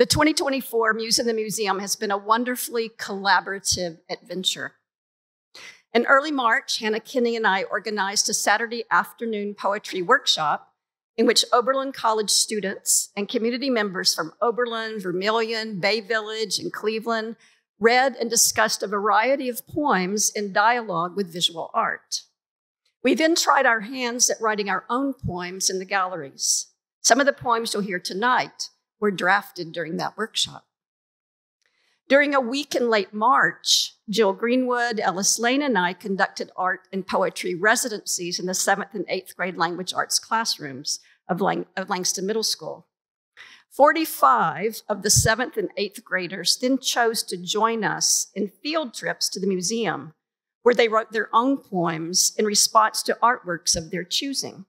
The 2024 Muse in the Museum has been a wonderfully collaborative adventure. In early March, Hannah Kinney and I organized a Saturday afternoon poetry workshop in which Oberlin College students and community members from Oberlin, Vermilion, Bay Village, and Cleveland read and discussed a variety of poems in dialogue with visual art. We then tried our hands at writing our own poems in the galleries. Some of the poems you'll hear tonight were drafted during that workshop. During a week in late March, Jill Greenwood, Ellis Lane, and I conducted art and poetry residencies in the 7th and 8th grade language arts classrooms of Langston Middle School. 45 of the 7th and 8th graders then chose to join us in field trips to the museum, where they wrote their own poems in response to artworks of their choosing.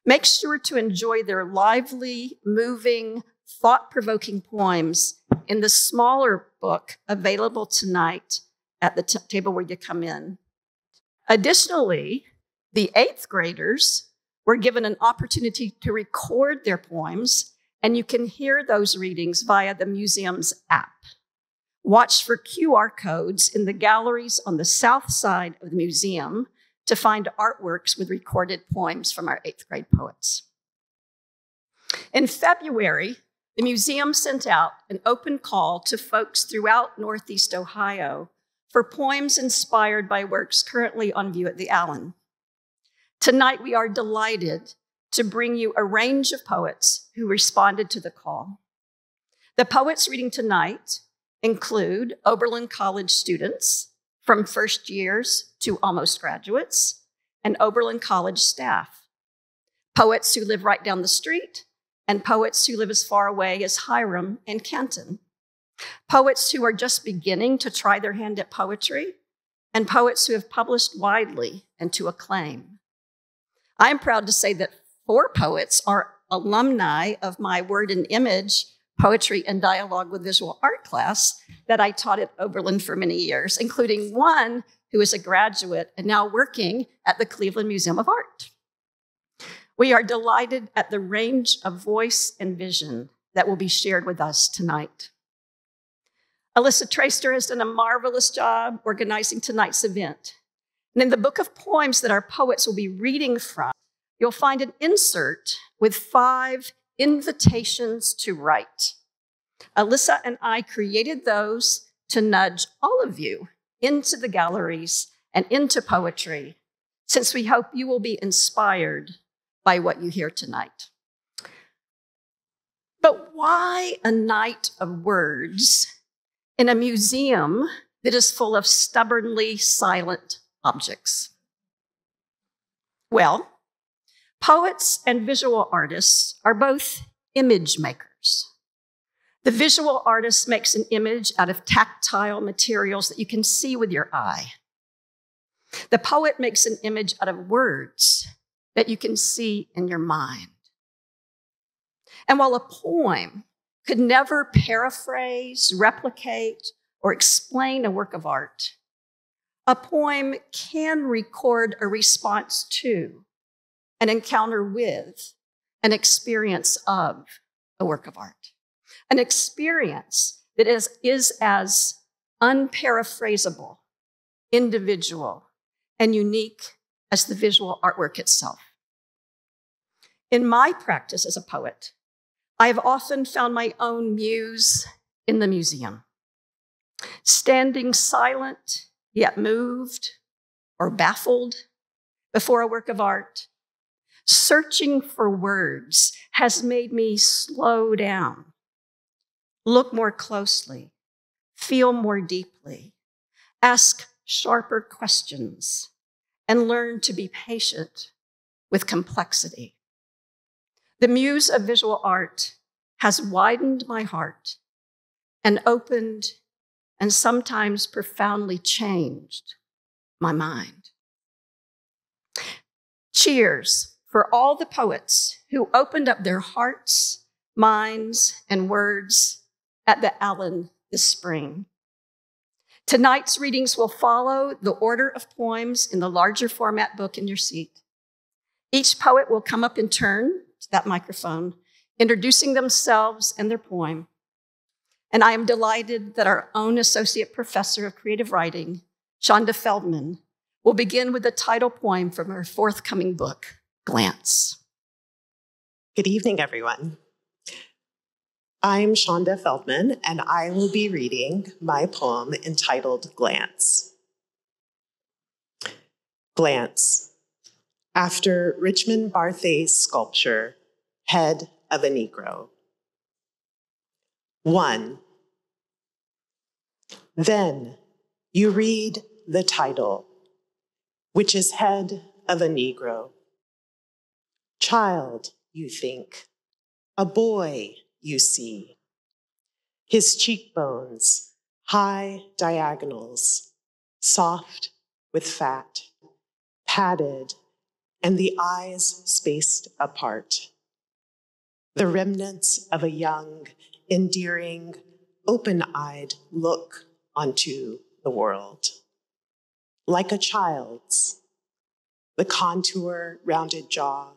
Make sure to enjoy their lively, moving, thought-provoking poems in the smaller book available tonight at the table where you come in. Additionally, the 8th graders were given an opportunity to record their poems, and you can hear those readings via the museum's app. Watch for QR codes in the galleries on the south side of the museum to find artworks with recorded poems from our 8th grade poets. In February, the museum sent out an open call to folks throughout Northeast Ohio for poems inspired by works currently on view at the Allen. Tonight, we are delighted to bring you a range of poets who responded to the call. The poets reading tonight include Oberlin College students from first years to almost graduates, and Oberlin College staff, poets who live right down the street, and poets who live as far away as Hiram and Canton, poets who are just beginning to try their hand at poetry, and poets who have published widely and to acclaim. I am proud to say that 4 poets are alumni of my Word and Image Poetry and Dialogue with Visual Art class that I taught at Oberlin for many years, including one who is a graduate and now working at the Cleveland Museum of Art. We are delighted at the range of voice and vision that will be shared with us tonight. Alyssa Traister has done a marvelous job organizing tonight's event. And in the book of poems that our poets will be reading from, you'll find an insert with 5 invitations to write. Alyssa and I created those to nudge all of you into the galleries and into poetry, since we hope you will be inspired by what you hear tonight. But why a night of words in a museum that is full of stubbornly silent objects? Well, poets and visual artists are both image makers. The visual artist makes an image out of tactile materials that you can see with your eye. The poet makes an image out of words that you can see in your mind. And while a poem could never paraphrase, replicate, or explain a work of art, a poem can record a response to, an encounter with, an experience of a work of art. An experience that is as unparaphrasable, individual, and unique as the visual artwork itself. In my practice as a poet, I have often found my own muse in the museum, standing silent, yet moved or baffled before a work of art. Searching for words has made me slow down, look more closely, feel more deeply, ask sharper questions, and learn to be patient with complexity. The muse of visual art has widened my heart and opened and sometimes profoundly changed my mind. Cheers for all the poets who opened up their hearts, minds, and words at the Allen this spring. Tonight's readings will follow the order of poems in the larger format book in your seat. Each poet will come up in turn to that microphone, introducing themselves and their poem. And I am delighted that our own Associate Professor of Creative Writing, Chanda Feldman, will begin with the title poem from her forthcoming book, Glance. Good evening, everyone. I'm Chanda Feldman, and I will be reading my poem entitled Glance. Glance. After Richmond Barthay's sculpture, Head of a Negro. 1. Then you read the title, which is Head of a Negro. Child, you think. A boy, you see. His cheekbones, high diagonals, soft with fat, padded, and the eyes spaced apart. The remnants of a young, endearing, open-eyed look onto the world. Like a child's, the contour rounded jaw,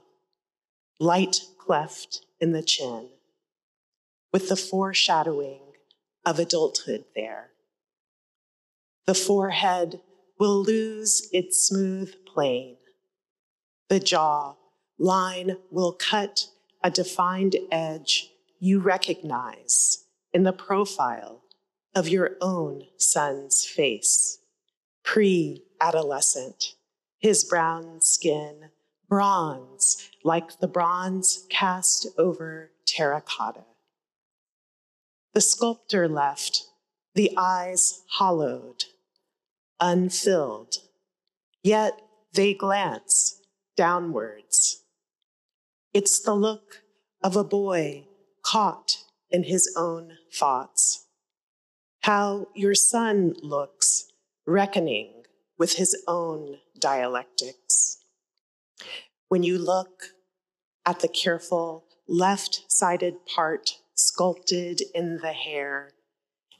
light cleft in the chin, with the foreshadowing of adulthood there. The forehead will lose its smooth plane. The jaw line will cut a defined edge you recognize in the profile of your own son's face, pre-adolescent, his brown skin bronze like the bronze cast over terracotta. The sculptor left the eyes hollowed, unfilled, yet they glance downwards. It's the look of a boy caught in his own thoughts. How your son looks, reckoning with his own dialectics. When you look at the careful left-sided part sculpted in the hair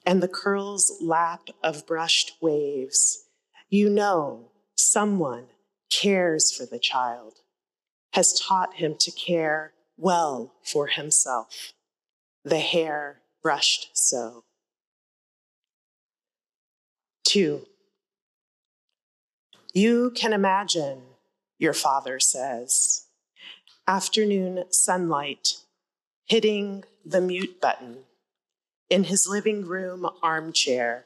and the curls lap of brushed waves, you know someone cares for the child, has taught him to care well for himself, the hair brushed so. 2. You can imagine, your father says, afternoon sunlight hitting the mute button in his living room armchair,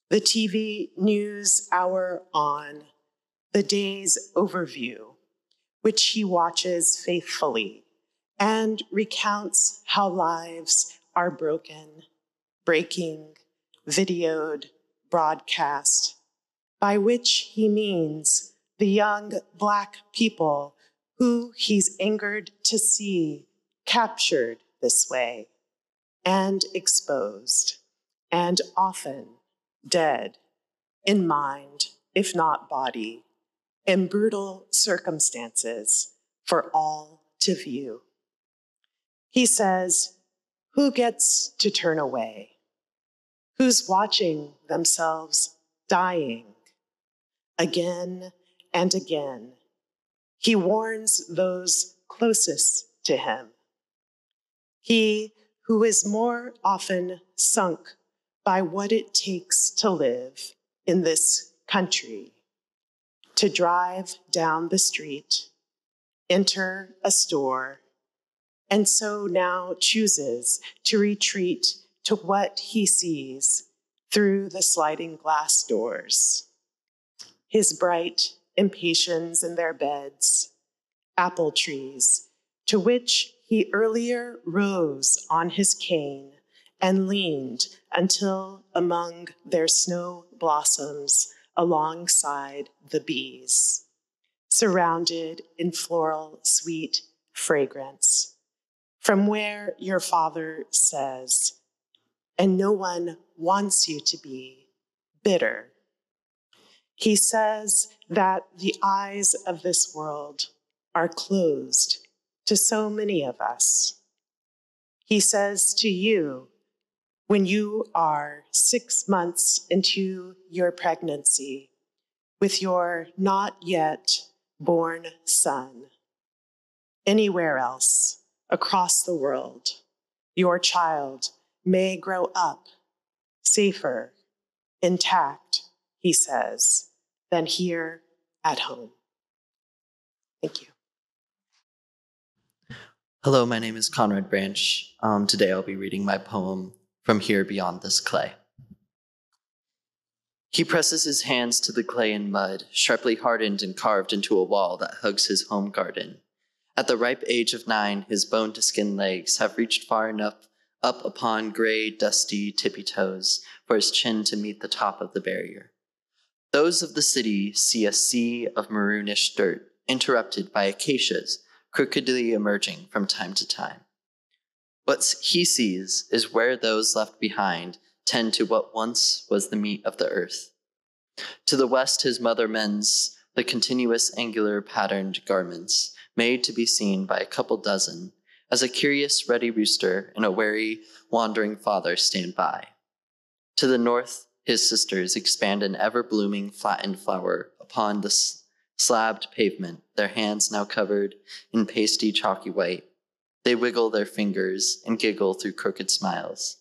the TV news hour on, the day's overview, which he watches faithfully and recounts how lives are broken, breaking, videoed, broadcast, by which he means the young Black people who he's angered to see captured this way and exposed, and often dead in mind, if not body, in brutal circumstances for all to view. He says, who gets to turn away? Who's watching themselves dying? Again and again, he warns those closest to him. He who is more often sunk by what it takes to live in this country, to drive down the street, enter a store, and so now chooses to retreat to what he sees through the sliding glass doors. His bright impatiens in their beds, apple trees, to which he earlier rose on his cane and leaned until among their snow blossoms alongside the bees, surrounded in floral sweet fragrance, from where your father says, and no one wants you to be, bitter. He says that the eyes of this world are closed to so many of us. He says to you, when you are 6 months into your pregnancy with your not yet born son, anywhere else across the world, your child may grow up safer, intact, he says, than here at home. Thank you. Hello, my name is Conrad Branch. Today I'll be reading my poem, From Here Beyond This Clay. He presses his hands to the clay and mud, sharply hardened and carved into a wall that hugs his home garden. At the ripe age of 9, his bone-to-skin legs have reached far enough up upon gray, dusty, tippy toes for his chin to meet the top of the barrier. Those of the city see a sea of maroonish dirt, interrupted by acacias, crookedly emerging from time to time. What he sees is where those left behind tend to what once was the meat of the earth. To the west, his mother mends the continuous angular patterned garments, made to be seen by a couple dozen, as a curious ruddy rooster and a wary, wandering father stand by. To the north, his sisters expand an ever-blooming flattened flower upon the slabbed pavement, their hands now covered in pasty chalky white. They wiggle their fingers and giggle through crooked smiles.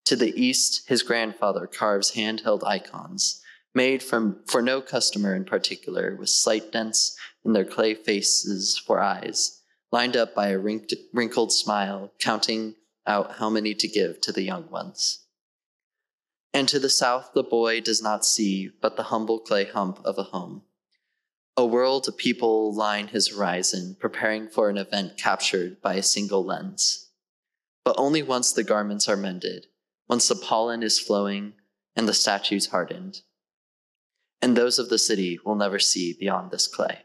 To the east, his grandfather carves handheld icons, made for no customer in particular, with slight dents in their clay faces for eyes, lined up by a wrinkled smile, counting out how many to give to the young ones. And to the south, the boy does not see but the humble clay hump of a home. A world of people line his horizon, preparing for an event captured by a single lens. But only once the garments are mended, once the pollen is flowing and the statues hardened. And those of the city will never see beyond this clay.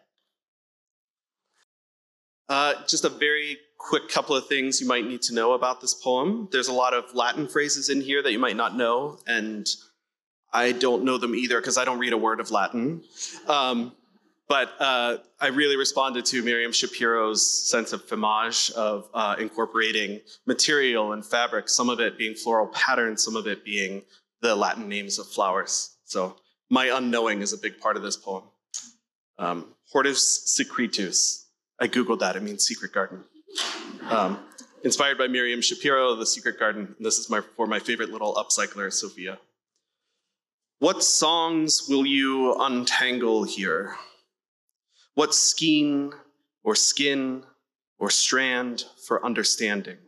Just a very quick couple of things you might need to know about this poem. There's a lot of Latin phrases in here that you might not know, and I don't know them either because I don't read a word of Latin. But I really responded to Miriam Shapiro's sense of femage of incorporating material and fabric, some of it being floral patterns, some of it being the Latin names of flowers. So my unknowing is a big part of this poem. Hortus secretus. I Googled that, it means secret garden. Inspired by Miriam Shapiro, The Secret Garden. This is for my favorite little upcycler, Sophia. What songs will you untangle here? What skein or skin or strand for understanding?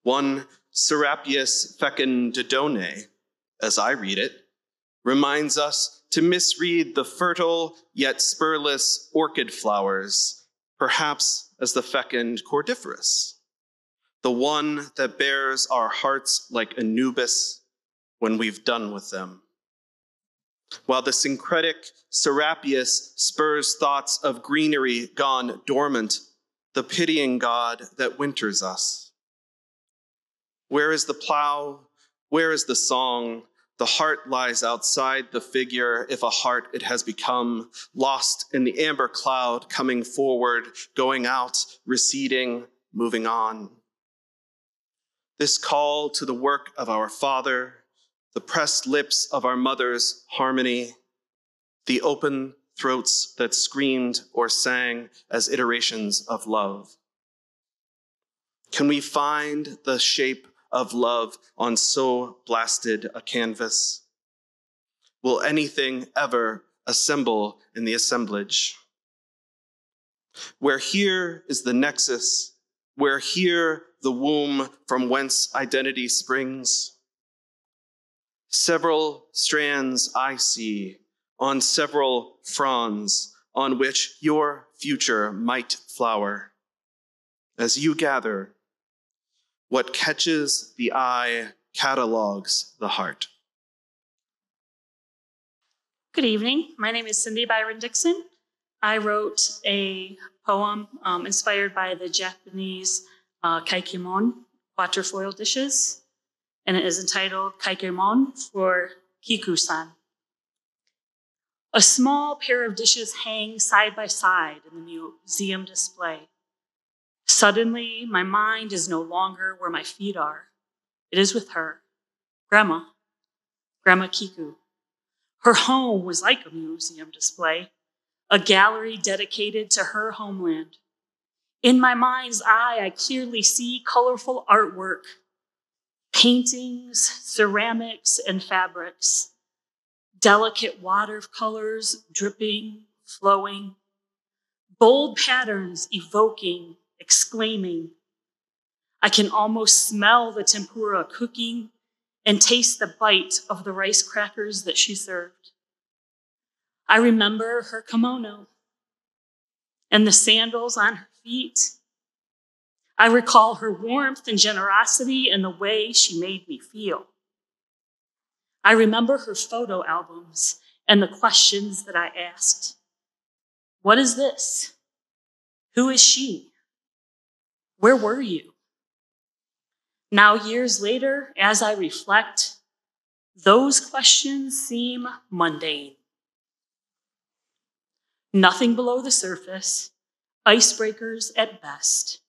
One Serapius fecundidone, as I read it, reminds us to misread the fertile yet spurless orchid flowers, perhaps as the fecund cordiferous, the one that bears our hearts like Anubis when we've done with them. While the syncretic Serapius spurs thoughts of greenery gone dormant, the pitying God that winters us. Where is the plow? Where is the song? The heart lies outside the figure, if a heart it has become, lost in the amber cloud, coming forward, going out, receding, moving on. This call to the work of our Father, the pressed lips of our mother's harmony, the open throats that screamed or sang as iterations of love. Can we find the shape of love on so blasted a canvas? Will anything ever assemble in the assemblage? Where here is the nexus, where here the womb from whence identity springs. Several strands I see on several fronds on which your future might flower. As you gather, what catches the eye catalogs the heart. Good evening. My name is Cindi Byron-Dixon. I wrote a poem inspired by the Japanese kaikimon quatrefoil dishes, and it is entitled Kaikimon for Kiku-san. A small pair of dishes hang side by side in the museum display. Suddenly, my mind is no longer where my feet are. It is with her, Grandma Kiku. Her home was like a museum display, a gallery dedicated to her homeland. In my mind's eye, I clearly see colorful artwork, paintings, ceramics, and fabrics, delicate watercolors dripping, flowing, bold patterns evoking, exclaiming. I can almost smell the tempura cooking and taste the bite of the rice crackers that she served. I remember her kimono and the sandals on her feet. I recall her warmth and generosity and the way she made me feel. I remember her photo albums and the questions that I asked. What is this? Who is she? Where were you? Now, years later, as I reflect, those questions seem mundane. Nothing below the surface, icebreakers at best.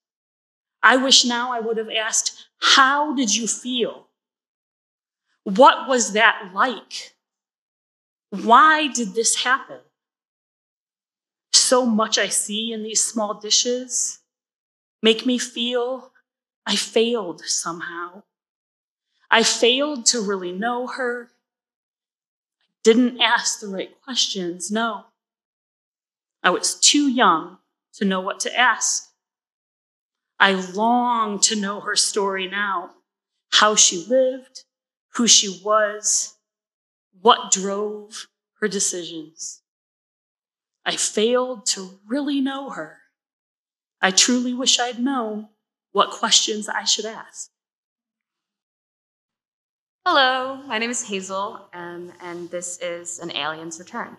I wish now I would have asked, how did you feel? What was that like? Why did this happen? So much I see in these small dishes make me feel I failed somehow. I failed to really know her. Didn't ask the right questions, no. I was too young to know what to ask. I long to know her story now, how she lived, who she was, what drove her decisions. I failed to really know her. I truly wish I'd known what questions I should ask. Hello, my name is Hazel, and this is An Alien's Return.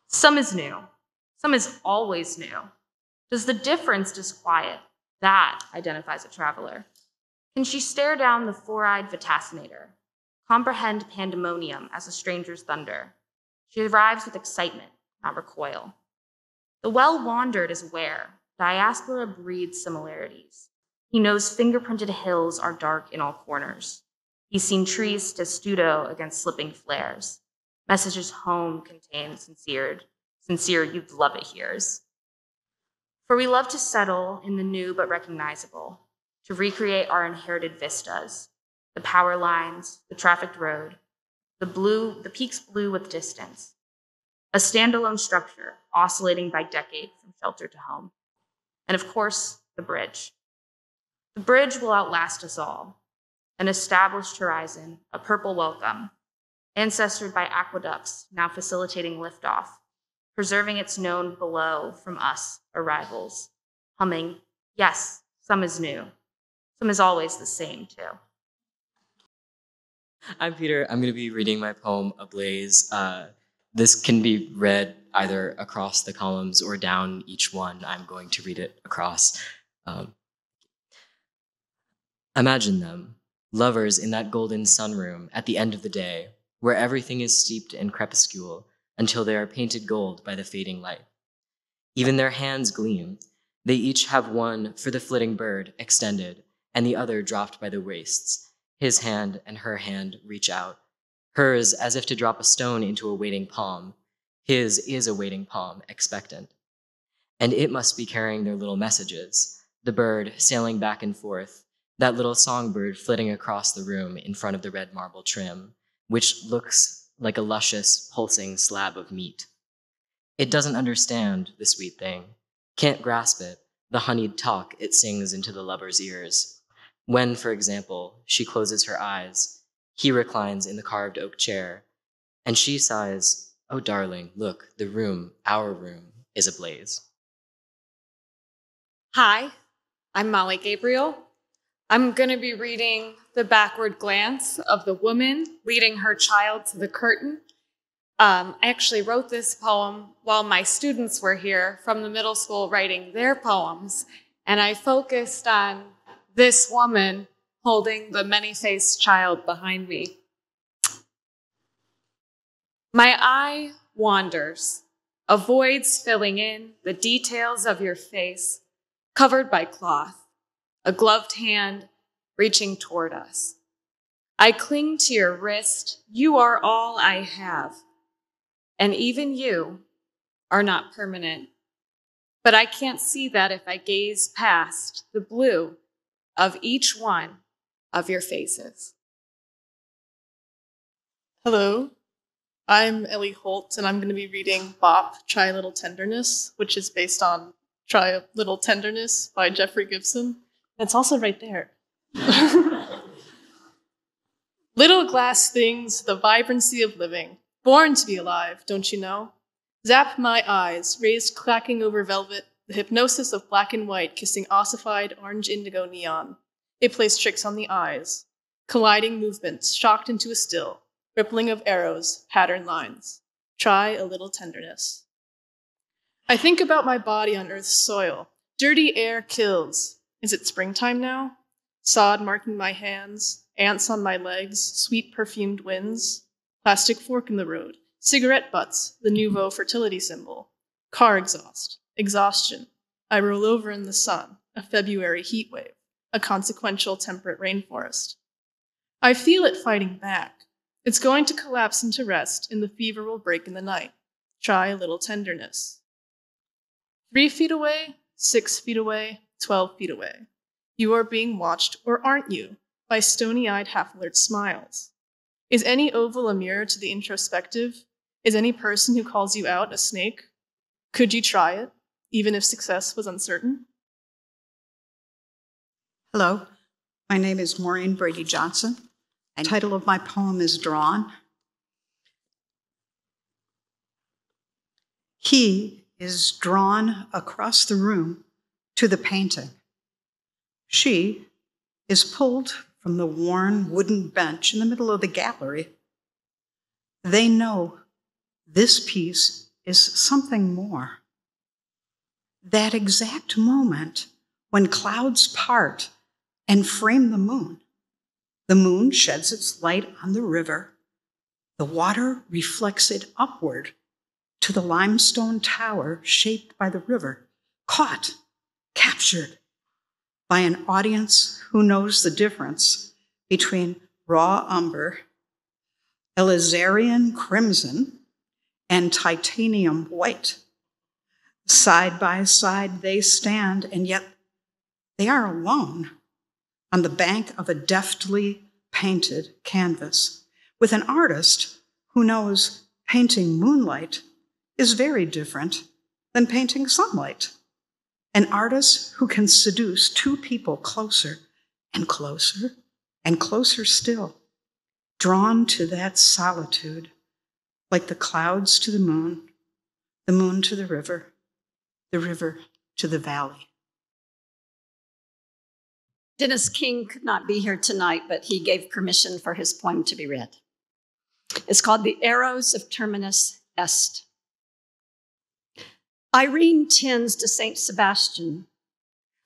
Some is new. Some is always new. Does the difference disquiet? That identifies a traveler. Can she stare down the four-eyed vaticinator, comprehend pandemonium as a stranger's thunder? She arrives with excitement, not recoil. The well-wandered is aware. Diaspora breeds similarities. He knows fingerprinted hills are dark in all corners. He's seen trees testudo against slipping flares. Messages home contain sincere you'd love it here's. For we love to settle in the new but recognizable, to recreate our inherited vistas, the power lines, the trafficked road, the peaks blue with distance, a standalone structure oscillating by decade from shelter to home. And of course, the bridge. The bridge will outlast us all. An established horizon, a purple welcome, ancestored by aqueducts now facilitating liftoff, preserving its known below from us arrivals, humming, yes, some is new. Some is always the same, too. I'm Peter. I'm going to be reading my poem, Ablaze. This can be read either across the columns or down each one. I'm going to read it across. Imagine them, lovers in that golden sunroom at the end of the day, where everything is steeped in crepuscule until they are painted gold by the fading light. Even their hands gleam. They each have one for the flitting bird extended, and the other dropped by the waists. His hand and her hand reach out. Hers as if to drop a stone into a waiting palm. His is a waiting palm, expectant. And it must be carrying their little messages. The bird sailing back and forth, that little songbird flitting across the room in front of the red marble trim, which looks like a luscious, pulsing slab of meat. It doesn't understand the sweet thing, can't grasp it, the honeyed talk it sings into the lover's ears. When, for example, she closes her eyes, he reclines in the carved oak chair, and she sighs, "Oh, darling, look, the room, our room, is ablaze." Hi, I'm Molly Gabriel. I'm going to be reading The Backward Glance of the Woman Leading Her Child to the Curtain. I actually wrote this poem while my students were here from the middle school writing their poems, and I focused on this woman holding the many-faced child behind me. My eye wanders, avoids filling in the details of your face, covered by cloth, a gloved hand reaching toward us. I cling to your wrist. You are all I have. And even you are not permanent. but I can't see that if I gaze past the blue of each one of your faces. Hello, I'm Ellie Holt, and I'm going to be reading Bop, Try a Little Tenderness, which is based on Try a Little Tenderness by Jeffrey Gibson. It's also right there. Little glass things, the vibrancy of living, born to be alive, don't you know? Zap my eyes, raised clacking over velvet, the hypnosis of black and white kissing ossified orange indigo neon. It plays tricks on the eyes. Colliding movements, shocked into a still. Rippling of arrows, patterned lines. Try a little tenderness. I think about my body on Earth's soil. Dirty air kills. Is it springtime now? Sod marking my hands, ants on my legs, sweet perfumed winds. Plastic fork in the road. Cigarette butts, the nouveau fertility symbol. Car exhaust. Exhaustion. I roll over in the sun, a February heat wave, a consequential temperate rainforest. I feel it fighting back. It's going to collapse into rest, and the fever will break in the night. Try a little tenderness. 3 feet away, 6 feet away, 12 feet away. You are being watched, or aren't you, by stony-eyed half-alert smiles. Is any oval a mirror to the introspective? Is any person who calls you out a snake? Could you try it, even if success was uncertain? Hello, my name is Maureen Brady Johnson. The title of my poem is Drawn. He is drawn across the room to the painting. She is pulled from the worn wooden bench in the middle of the gallery. They know this piece is something more. That exact moment when clouds part and frame the moon sheds its light on the river. The water reflects it upward to the limestone tower shaped by the river, caught, captured by an audience who knows the difference between raw umber, Elizarian crimson, and titanium white. Side by side they stand, and yet they are alone on the bank of a deftly painted canvas with an artist who knows painting moonlight is very different than painting sunlight. An artist who can seduce two people closer and closer and closer still, drawn to that solitude, like the clouds to the moon to the river to the valley. Dennis King could not be here tonight, but he gave permission for his poem to be read. It's called The Arrows of Terminus Est. Irene tends to St. Sebastian,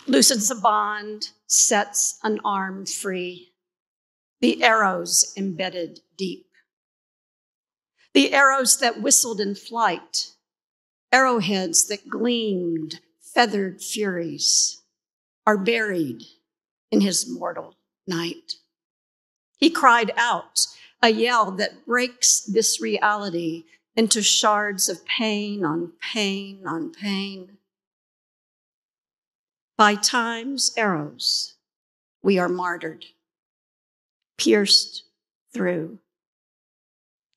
loosens a bond, sets an arm free, the arrows embedded deep. The arrows that whistled in flight, arrowheads that gleamed, feathered furies, are buried in his mortal night. He cried out, a yell that breaks this reality into shards of pain on pain on pain. By time's arrows, we are martyred, pierced through,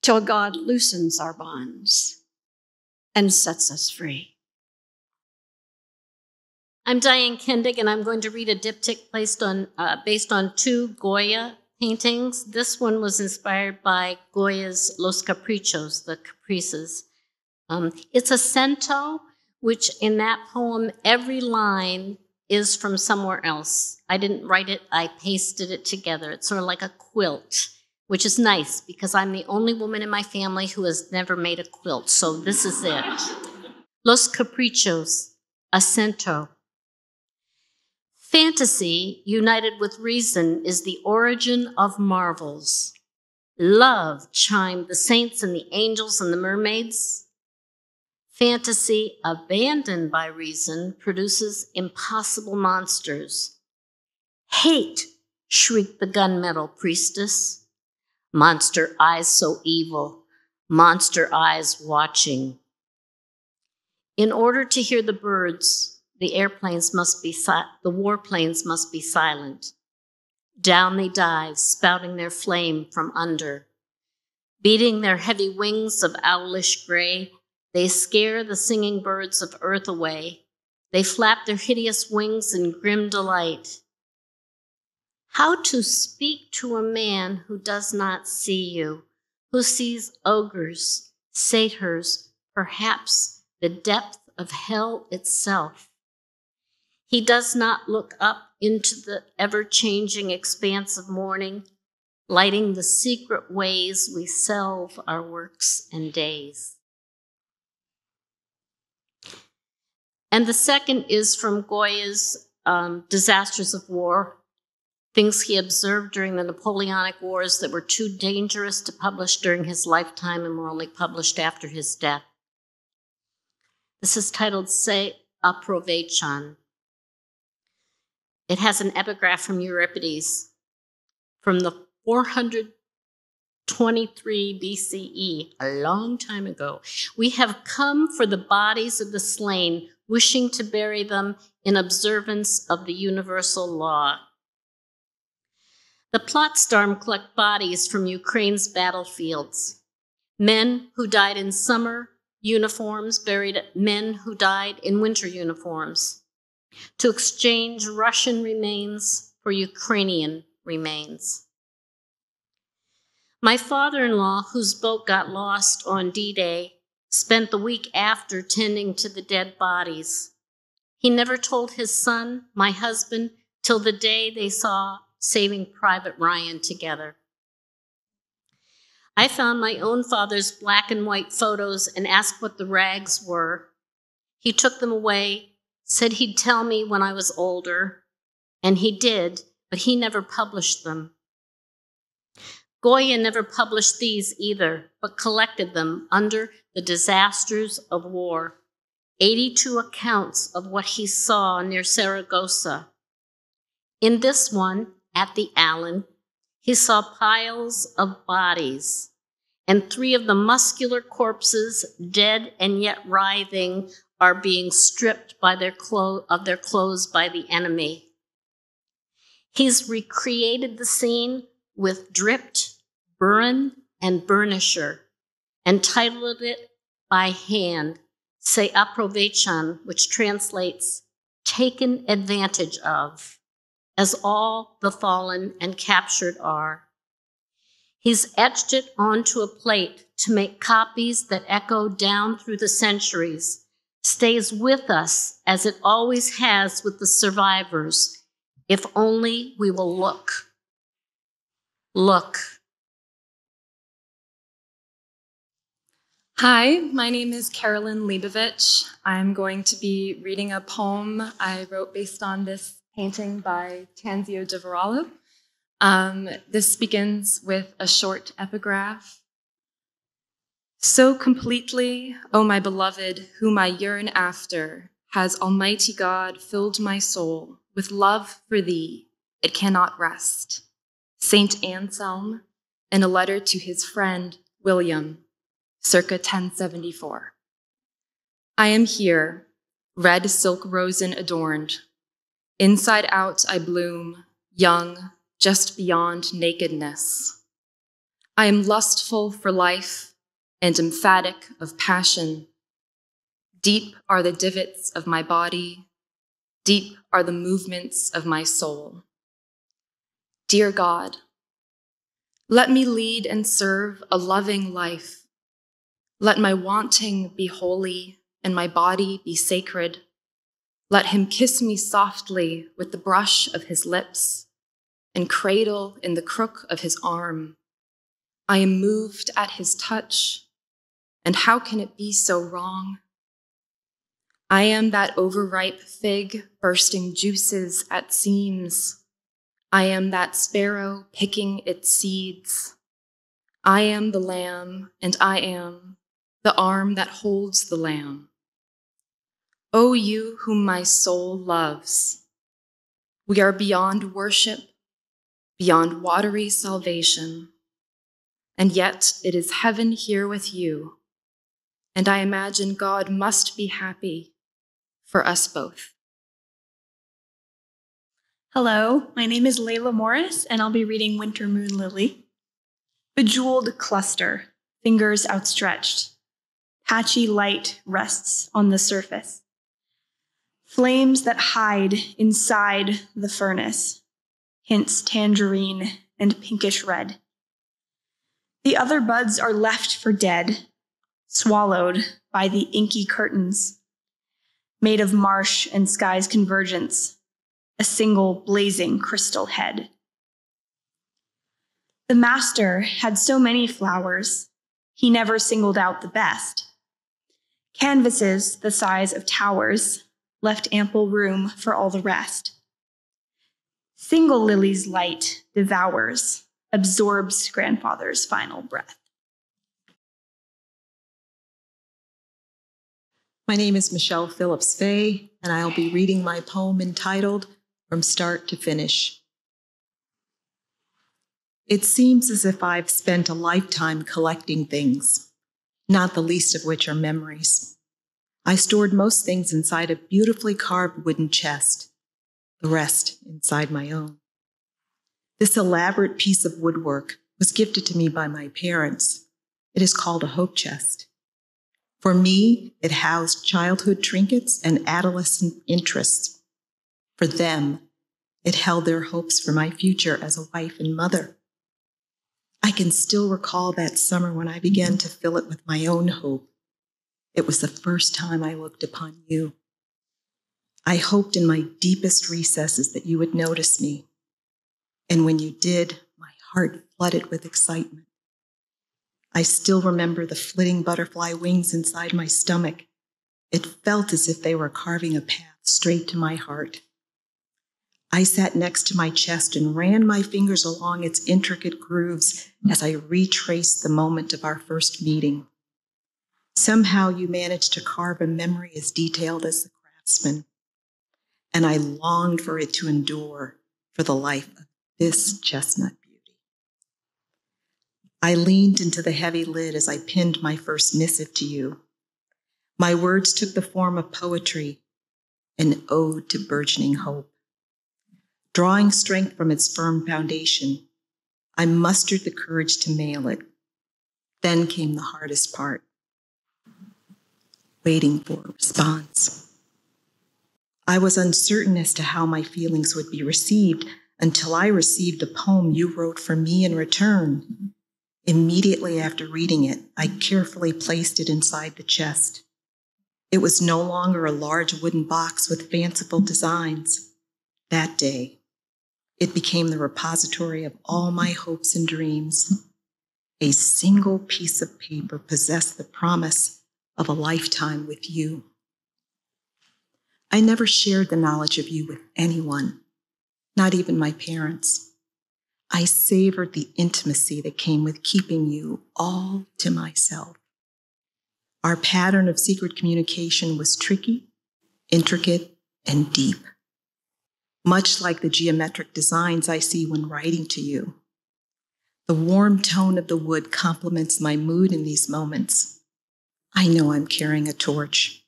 till God loosens our bonds and sets us free. I'm Diane Kendig, and I'm going to read a diptych based on 2 Goya paintings. This one was inspired by Goya's Los Caprichos, the Caprices. It's a cento, which in that poem, every line is from somewhere else. I didn't write it, I pasted it together. It's sort of like a quilt, which is nice because I'm the only woman in my family who has never made a quilt, so this is it. Los Caprichos, a cento. Fantasy, united with reason, is the origin of marvels. Love chimed the saints and the angels and the mermaids. Fantasy, abandoned by reason, produces impossible monsters. Hate, shrieked the gunmetal priestess. Monster eyes so evil, monster eyes watching. In order to hear the birds, the warplanes must be silent. Down they dive, spouting their flame from under. Beating their heavy wings of owlish gray, they scare the singing birds of earth away. They flap their hideous wings in grim delight. How to speak to a man who does not see you, who sees ogres, satyrs, perhaps the depth of hell itself. He does not look up into the ever-changing expanse of morning, lighting the secret ways we salve our works and days. And the second is from Goya's Disasters of War, things he observed during the Napoleonic Wars that were too dangerous to publish during his lifetime and were only published after his death. This is titled Se Aprovechan. It has an epigraph from Euripides from the 423 BCE, a long time ago. We have come for the bodies of the slain, wishing to bury them in observance of the universal law. The Plattstorm collect bodies from Ukraine's battlefields. Men who died in summer uniforms buried men who died in winter uniforms, to exchange Russian remains for Ukrainian remains. My father-in-law, whose boat got lost on D-Day, spent the week after tending to the dead bodies. He never told his son, my husband, till the day they saw Saving Private Ryan together. I found my own father's black and white photos and asked what the rags were. He took them away, said he'd tell me when I was older, and he did, but he never published them. Goya never published these either, but collected them under the Disasters of War, 82 accounts of what he saw near Saragossa. In this one, at the Allen, he saw piles of bodies, and 3 of the muscular corpses, dead and yet writhing, are being stripped by of their clothes by the enemy. He's recreated the scene with dripped, burn, and burnisher, and titled it by hand, Se Aprovechan, which translates, taken advantage of, as all the fallen and captured are. He's etched it onto a plate to make copies that echo down through the centuries, stays with us as it always has with the survivors, if only we will look. Look. Hi, my name is Carolyn Leibovich. I'm going to be reading a poem I wrote based on this painting by Tanzio de Varallo. This begins with a short epigraph. So completely, O my beloved, whom I yearn after, has Almighty God filled my soul with love for thee, it cannot rest. Saint Anselm, in a letter to his friend William, circa 1074. I am here, red silk rosen adorned. Inside out I bloom, young, just beyond nakedness. I am lustful for life and emphatic of passion. Deep are the divots of my body, deep are the movements of my soul. Dear God, let me lead and serve a loving life. Let my wanting be holy and my body be sacred. Let him kiss me softly with the brush of his lips and cradle in the crook of his arm. I am moved at his touch, and how can it be so wrong? I am that overripe fig bursting juices at seams. I am that sparrow picking its seeds. I am the lamb, and I am the arm that holds the lamb. O you whom my soul loves, we are beyond worship, beyond watery salvation, and yet it is heaven here with you, and I imagine God must be happy for us both. Hello, my name is Layla Morris, and I'll be reading Winter Moon Lily. Bejeweled cluster, fingers outstretched. Patchy light rests on the surface. Flames that hide inside the furnace, hints tangerine and pinkish red. The other buds are left for dead, swallowed by the inky curtains, made of marsh and sky's convergence, a single blazing crystal head. The master had so many flowers, he never singled out the best. Canvases the size of towers left ample room for all the rest. Single lily's light devours, absorbs grandfather's final breath. My name is Michelle Phillips Fay, and I'll be reading my poem entitled From Start to Finish. It seems as if I've spent a lifetime collecting things, not the least of which are memories. I stored most things inside a beautifully carved wooden chest, the rest inside my own. This elaborate piece of woodwork was gifted to me by my parents. It is called a hope chest. For me, it housed childhood trinkets and adolescent interests. For them, it held their hopes for my future as a wife and mother. I can still recall that summer when I began to fill it with my own hope. It was the first time I looked upon you. I hoped in my deepest recesses that you would notice me. And when you did, my heart flooded with excitement. I still remember the flitting butterfly wings inside my stomach. It felt as if they were carving a path straight to my heart. I sat next to my chest and ran my fingers along its intricate grooves as I retraced the moment of our first meeting. Somehow you managed to carve a memory as detailed as the craftsman, and I longed for it to endure for the life of this chestnut beauty. I leaned into the heavy lid as I pinned my first missive to you. My words took the form of poetry, an ode to burgeoning hope. Drawing strength from its firm foundation, I mustered the courage to mail it. Then came the hardest part, waiting for a response. I was uncertain as to how my feelings would be received until I received the poem you wrote for me in return. Immediately after reading it, I carefully placed it inside the chest. It was no longer a large wooden box with fanciful designs. That day, it became the repository of all my hopes and dreams. A single piece of paper possessed the promise of a lifetime with you. I never shared the knowledge of you with anyone, not even my parents. I savored the intimacy that came with keeping you all to myself. Our pattern of secret communication was tricky, intricate, and deep. Much like the geometric designs I see when writing to you. The warm tone of the wood complements my mood in these moments. I know I'm carrying a torch,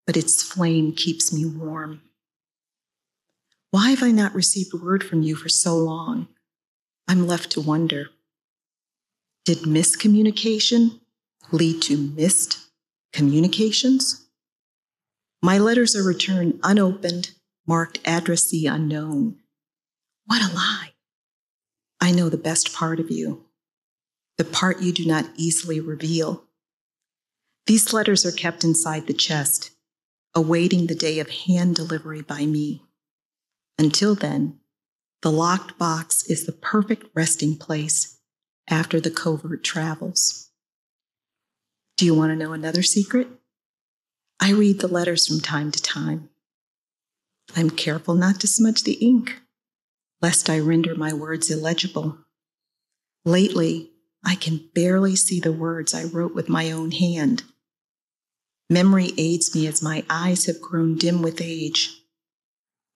but its flame keeps me warm. Why have I not received word from you for so long? I'm left to wonder. Did miscommunication lead to missed communications? My letters are returned unopened, marked addressee unknown. What a lie. I know the best part of you, the part you do not easily reveal. These letters are kept inside the chest, awaiting the day of hand delivery by me. Until then, the locked box is the perfect resting place after the covert travels. Do you want to know another secret? I read the letters from time to time. I'm careful not to smudge the ink, lest I render my words illegible. Lately, I can barely see the words I wrote with my own hand. Memory aids me as my eyes have grown dim with age,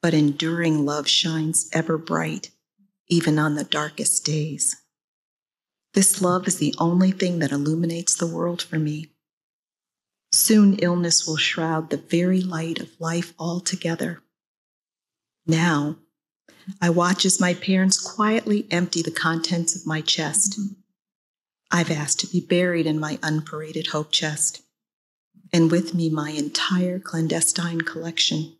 but enduring love shines ever bright, even on the darkest days. This love is the only thing that illuminates the world for me. Soon illness will shroud the very light of life altogether. Now, I watch as my parents quietly empty the contents of my chest. I've asked to be buried in my unparaded hope chest, and with me my entire clandestine collection.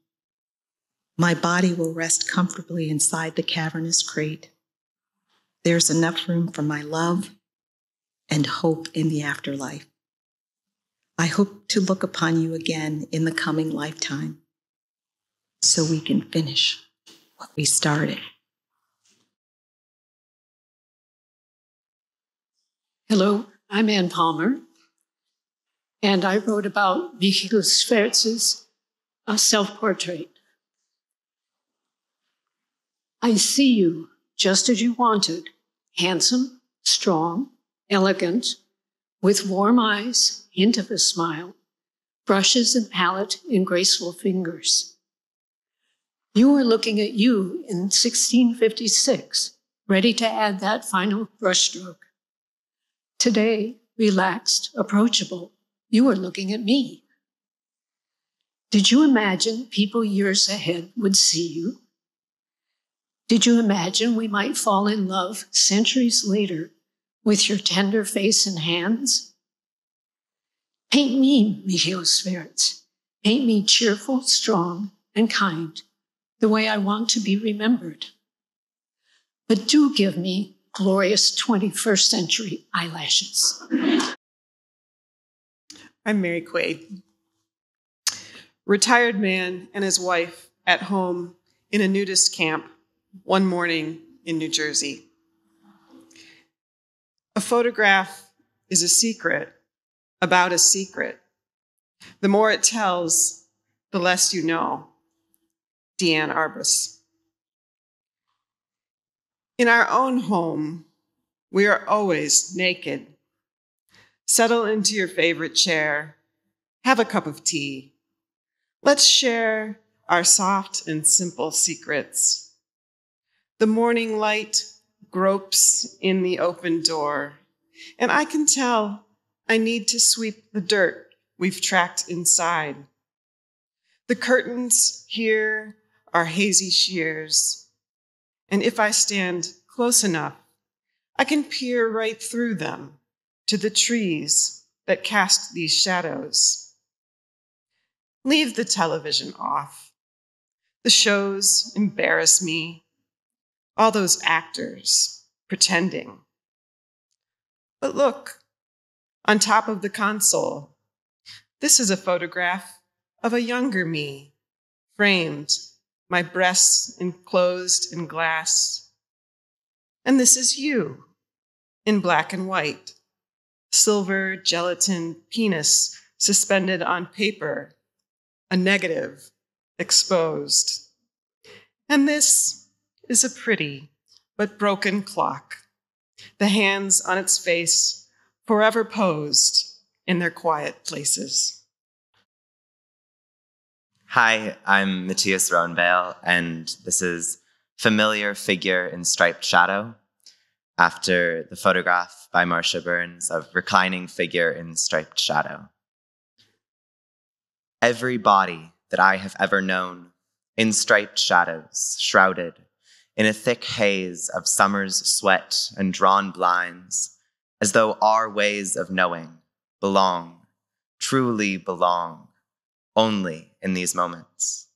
My body will rest comfortably inside the cavernous crate. There's enough room for my love and hope in the afterlife. I hope to look upon you again in the coming lifetime, so we can finish what we started. Hello, I'm Ann Palmer, and I wrote about Michiel Svertz's self-portrait. I see you just as you wanted, handsome, strong, elegant, with warm eyes, hint of a smile, brushes and palette in graceful fingers. You were looking at you in 1656, ready to add that final brushstroke. Today, relaxed, approachable, you were looking at me. Did you imagine people years ahead would see you? Did you imagine we might fall in love centuries later with your tender face and hands? Paint me, Michiel Sverts. Paint me cheerful, strong, and kind, the way I want to be remembered. But do give me glorious 21st century eyelashes. I'm Mary Quade. Retired man and his wife at home in a nudist camp one morning in New Jersey. A photograph is a secret about a secret. The more it tells, the less you know. Diane Arbus. In our own home, we are always naked. Settle into your favorite chair. Have a cup of tea. Let's share our soft and simple secrets. The morning light gropes in the open door, and I can tell I need to sweep the dirt we've tracked inside. The curtains here are hazy shears, and if I stand close enough, I can peer right through them to the trees that cast these shadows. Leave the television off. The shows embarrass me. All those actors pretending. But look, on top of the console, this is a photograph of a younger me, framed, my breasts enclosed in glass. And this is you, in black and white, silver gelatin penis suspended on paper, a negative exposed. And this is a pretty but broken clock, the hands on its face forever posed in their quiet places. Hi, I'm Mattias RowenBale, and this is Familiar Figure in Striped Shadow, after the photograph by Marcia Burns of Reclining Figure in Striped Shadow. Every body that I have ever known, in striped shadows, shrouded in a thick haze of summer's sweat and drawn blinds, as though our ways of knowing belong, truly belong, only in these moments.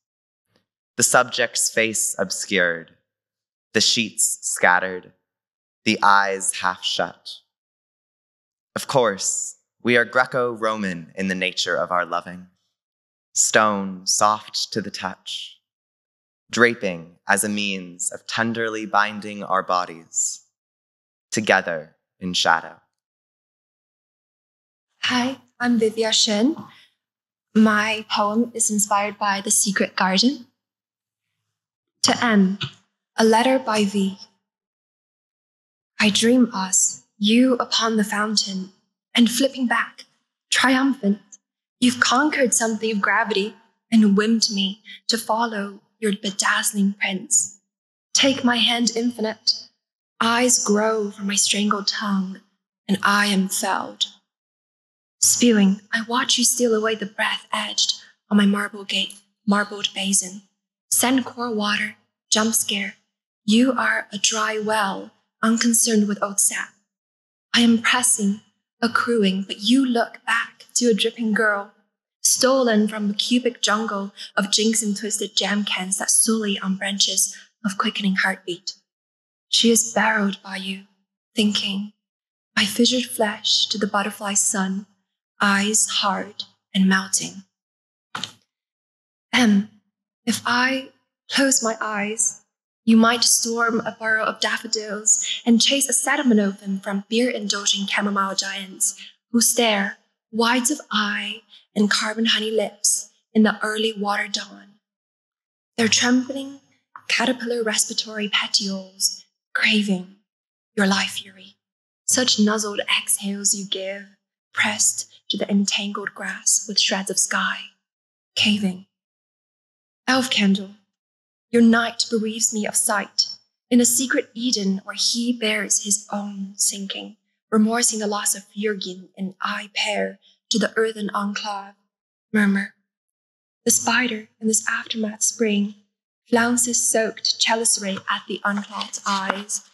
The subject's face obscured, the sheets scattered, the eyes half shut. Of course, we are Greco-Roman in the nature of our loving, stone soft to the touch, draping as a means of tenderly binding our bodies together in shadow. Hi, I'm Vyvia Shen. My poem is inspired by The Secret Garden. To M, a letter by V. I dream us, you upon the fountain, and flipping back, triumphant, you've conquered something of gravity and whimmed me to follow your bedazzling prints. Take my hand infinite, eyes grow from my strangled tongue, and I am felled. Spewing, I watch you steal away the breath edged on my marbled basin. Send core water, jump scare. You are a dry well, unconcerned with old sap. I am pressing, accruing, but you look back to a dripping girl, stolen from the cubic jungle of jinx and twisted jam cans that sully on branches of quickening heartbeat. She is barreled by you, thinking, my fissured flesh to the butterfly's sun, eyes hard and melting. If I close my eyes, you might storm a burrow of daffodils and chase acetaminophen from beer-indulging chamomile giants who stare, wides of eye and carbon honey lips, in the early water dawn. Their trembling caterpillar respiratory petioles craving your life fury. Such nuzzled exhales you give, pressed to the entangled grass with shreds of sky, caving. Elf candle, your night bereaves me of sight, in a secret Eden where he bears his own sinking, remorsing the loss of Jürgen and I pair to the earthen enclave, murmur. The spider in this aftermath spring flounces soaked chelicerae at the unclogged eyes.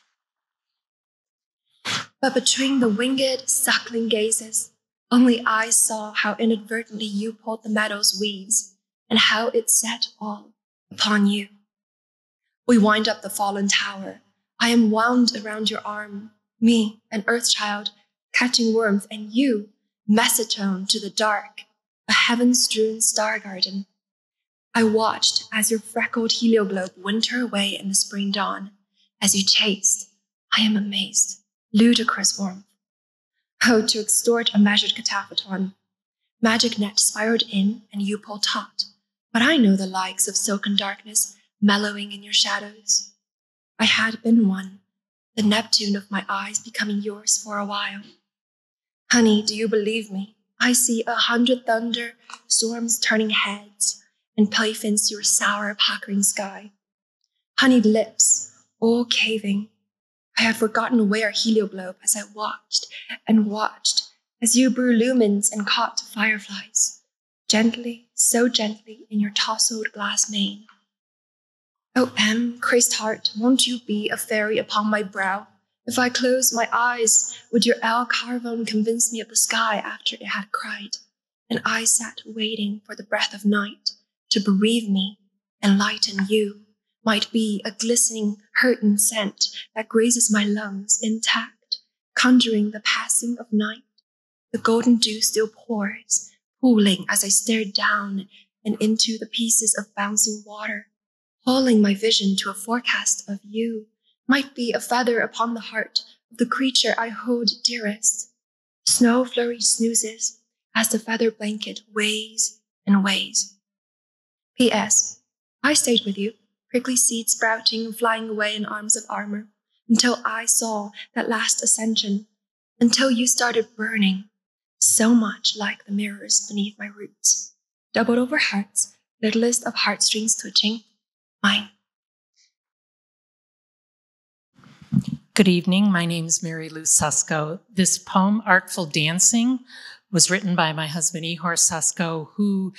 But between the winged, suckling gazes, only I saw how inadvertently you pulled the meadow's weeds, and how it set all upon you. We wind up the fallen tower. I am wound around your arm, me, an earth child, catching worms, and you, mesotone to the dark, a heaven-strewn star garden. I watched as your freckled helioglobe winter away in the spring dawn. As you chased, I am amazed, ludicrous warmth. Oh, to extort a measured cataphaton. Magic net spiraled in, and you pulled taut. But I know the likes of silken darkness mellowing in your shadows. I had been one, the Neptune of my eyes becoming yours for a while. Honey, do you believe me? I see 100 thunder storms turning heads and playfins your sour, puckering sky. Honeyed lips, all caving. I had forgotten where helioglobe as I watched and watched as you brew lumens and caught fireflies. Gently, so gently in your tousled glass mane. Oh, crazed heart, won't you be a fairy upon my brow? If I close my eyes, would your El Carvon convince me of the sky after it had cried? And I sat waiting for the breath of night to bereave me and lighten you, might be a glistening, hurting scent that grazes my lungs intact, conjuring the passing of night. The golden dew still pours, pooling as I stared down and into the pieces of bouncing water, hauling my vision to a forecast of you, might be a feather upon the heart of the creature I hold dearest. Snow flurry snoozes as the feather blanket weighs and weighs. P.S. I stayed with you, prickly seeds sprouting and flying away in arms of armor, until I saw that last ascension, until you started burning, so much like the mirrors beneath my roots. Doubled over hearts, littlest of heartstrings twitching, mine. Good evening, my name is Marilou Suszko. This poem, Artful Dancing, was written by my husband Ihor Suszko, who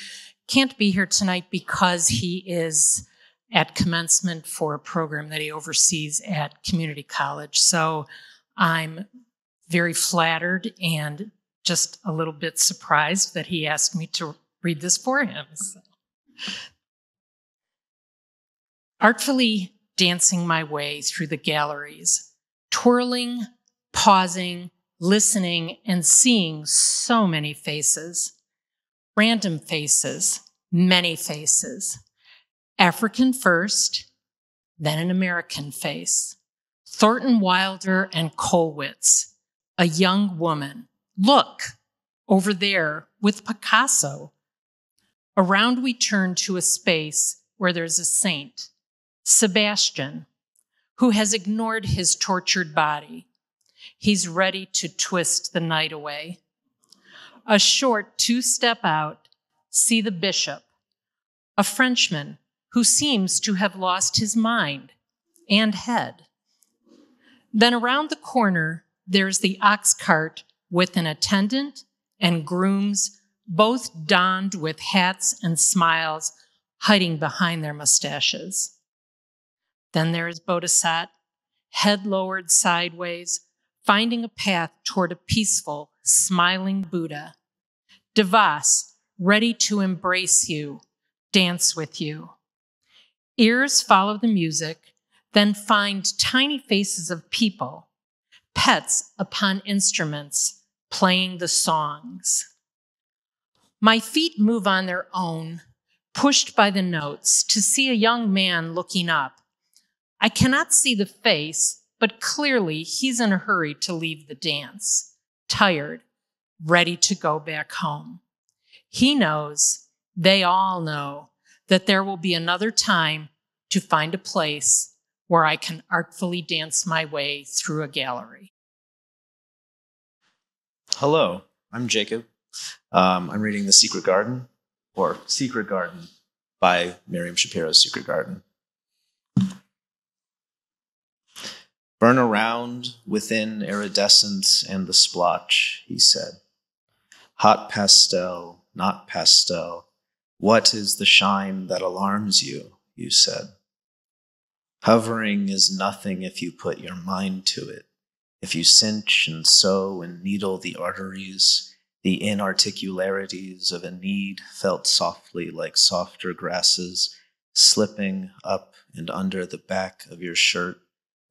can't be here tonight because he is at commencement for a program that he oversees at community college. So I'm very flattered and just a little bit surprised that he asked me to read this for him. So. Artfully dancing my way through the galleries, twirling, pausing, listening, and seeing so many faces. Random faces, many faces. African first, then an American face. Thornton Wilder and Kollwitz, a young woman. Look, over there with Picasso. Around we turn to a space where there's a saint, Sebastian, who has ignored his tortured body. He's ready to twist the night away. A short two-step out, see the bishop, a Frenchman who seems to have lost his mind and head. Then around the corner, there's the ox cart with an attendant and grooms, both donned with hats and smiles, hiding behind their mustaches. Then there is Bodhisat, head lowered sideways, finding a path toward a peaceful, smiling Buddha. Devas, ready to embrace you, dance with you. Ears follow the music, then find tiny faces of people, pets upon instruments, playing the songs. My feet move on their own, pushed by the notes, to see a young man looking up. I cannot see the face, but clearly he's in a hurry to leave the dance, tired, ready to go back home. He knows, they all know, that there will be another time to find a place where I can artfully dance my way through a gallery. Hello, I'm Jacob. I'm reading The Secret Garden, or Secret Garden, by Miriam Shapiro's Secret Garden. Burn around within iridescence and the splotch, he said. Hot pastel, not pastel. What is the shine that alarms you, you said. Hovering is nothing if you put your mind to it. If you cinch and sew and needle the arteries, the inarticularities of a need felt softly like softer grasses, slipping up and under the back of your shirt,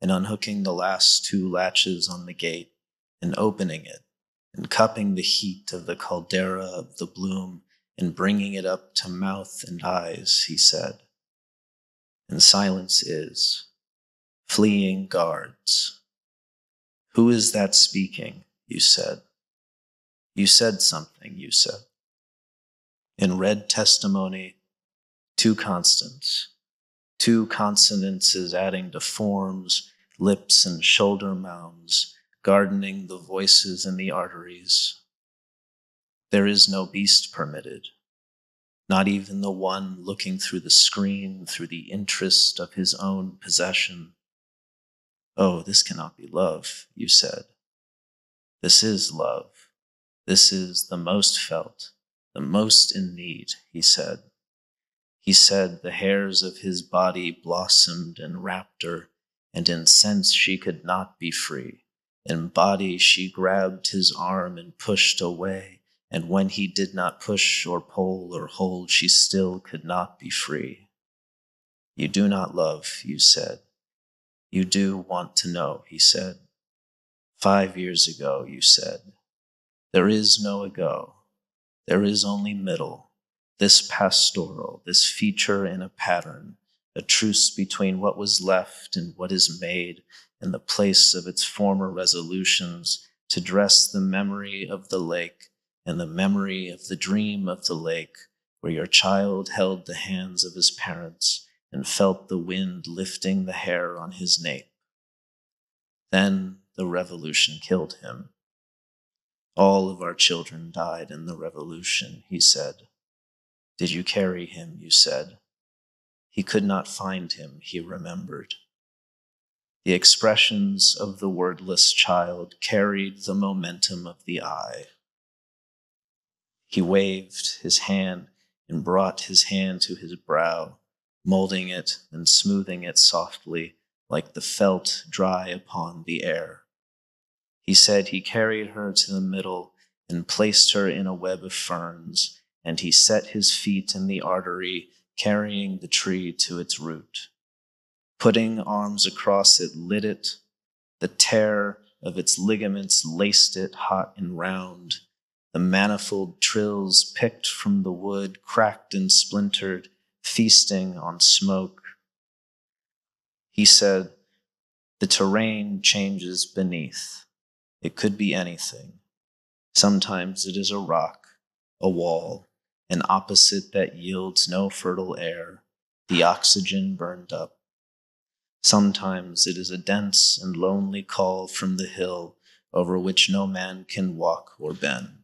and unhooking the last two latches on the gate, and opening it, and cupping the heat of the caldera of the bloom, and bringing it up to mouth and eyes, he said. And silence is, fleeing guards. Who is that speaking, you said. You said something, you said. In red testimony, two constants, two consonances adding to forms, lips and shoulder mounds, gardening the voices and the arteries. There is no beast permitted, not even the one looking through the screen, through the interest of his own possession. Oh, this cannot be love, you said. This is love. This is the most felt, the most in need, he said. He said the hairs of his body blossomed and wrapped her, and in sense she could not be free. In body she grabbed his arm and pushed away, and when he did not push or pull or hold, she still could not be free. You do not love, you said. You do want to know, he said. 5 years ago, you said. There is no ago. There is only middle. This pastoral, this feature in a pattern, a truce between what was left and what is made, in the place of its former resolutions, to dress the memory of the lake and the memory of the dream of the lake, where your child held the hands of his parents and felt the wind lifting the hair on his nape. Then the revolution killed him. All of our children died in the revolution, he said. Did you carry him, you said. He could not find him, he remembered. The expressions of the wordless child carried the momentum of the eye. He waved his hand and brought his hand to his brow, molding it and smoothing it softly, like the felt dry upon the air. He said he carried her to the middle and placed her in a web of ferns, and he set his feet in the artery, carrying the tree to its root. Putting arms across it lit it, the tear of its ligaments laced it hot and round. The manifold trills picked from the wood, cracked and splintered, feasting on smoke. He said, the terrain changes beneath. It could be anything. Sometimes it is a rock, a wall, an opposite that yields no fertile air, the oxygen burned up. Sometimes it is a dense and lonely call from the hill over which no man can walk or bend.